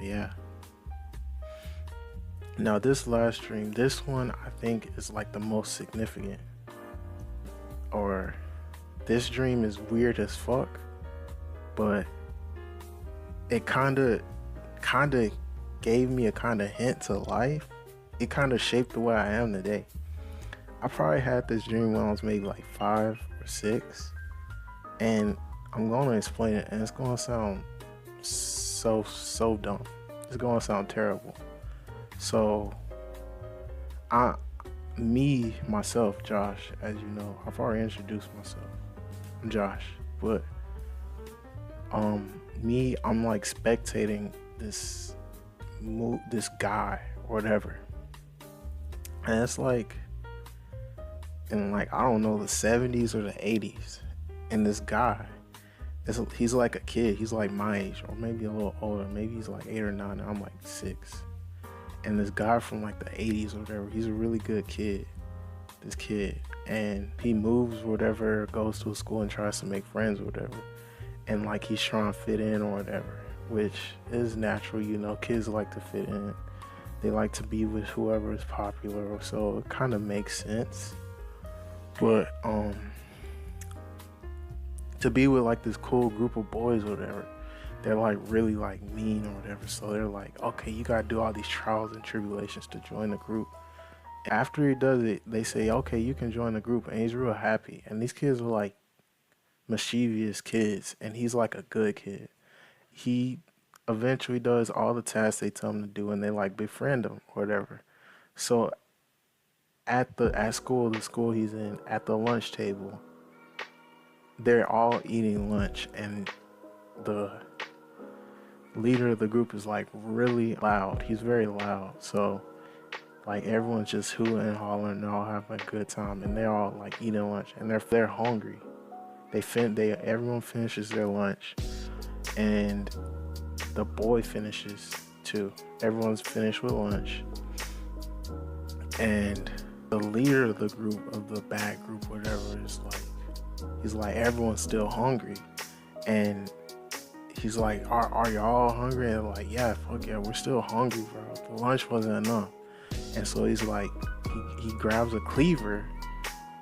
yeah. Now this last dream, this one I think is like the most significant. Or this dream is weird as fuck, but it kinda gave me a kinda hint to life. It kinda shaped the way I am today. I probably had this dream when I was maybe like 5 or 6, and I'm gonna explain it, and it's gonna sound so dumb. It's gonna sound terrible. So I myself, Josh, as you know, I've already introduced myself. I'm Josh, but I'm like spectating this guy or whatever, and it's like in like I don't know the 70s or the 80s, and this guy he's like a kid. He's like my age or maybe a little older. Maybe he's like 8 or 9 and I'm like 6. And this guy from like the 80s or whatever, he's a really good kid, this kid, and he moves or whatever, goes to a school and tries to make friends or whatever, and like he's trying to fit in or whatever, which is natural, you know. Kids like to fit in, they like to be with whoever is popular, so it kind of makes sense. But to be with like this cool group of boys or whatever, they're like really like mean or whatever, so they're like, okay, you gotta do all these trials and tribulations to join the group. After he does it, they say, okay, you can join the group, and he's real happy. And these kids are like mischievous kids, and he's like a good kid. He eventually does all the tasks they tell him to do, and they like befriend him or whatever. So at school, the school he's in, at the lunch table, they're all eating lunch, and the leader of the group is like really loud. He's very loud, so like everyone's just hooting and hollering and all having a good time, and they're all like eating lunch, and they're hungry. Everyone finishes their lunch, and the boy finishes too. Everyone's finished with lunch, and the leader of the group, of the bad group, whatever, is like, he's like, everyone's still hungry, and he's like, are y'all hungry? And they're like, yeah, fuck yeah, we're still hungry, bro. The lunch wasn't enough. And so he's like, he grabs a cleaver,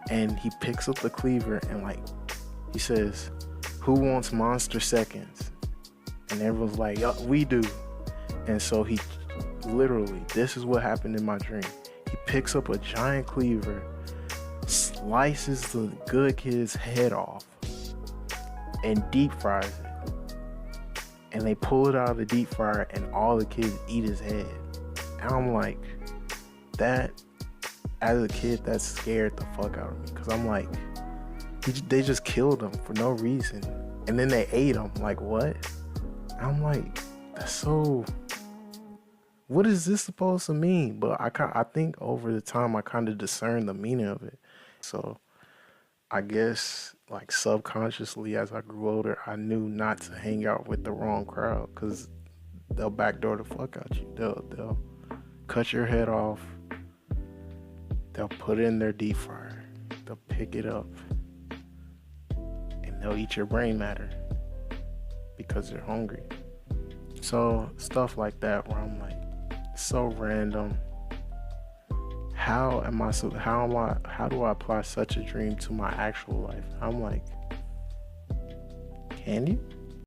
and he picks up the cleaver, and like, he says, who wants monster seconds? And everyone's like, yo, we do. And so he literally, this is what happened in my dream. He picks up a giant cleaver, slices the good kid's head off, and deep fries it. And they pull it out of the deep fryer, and all the kids eat his head. And I'm like, that, as a kid, that scared the fuck out of me, because I'm like, they just killed him for no reason, and then they ate him. Like, what? And I'm like, that's so, what is this supposed to mean? But I think over the time I kind of discerned the meaning of it. So I guess like subconsciously, as I grew older, I knew not to hang out with the wrong crowd, because they'll backdoor the fuck out you. They'll cut your head off. They'll put it in their deep fryer. They'll pick it up, and they'll eat your brain matter because they're hungry. So stuff like that, where I'm like, so random. How do I apply such a dream to my actual life? I'm like, can you?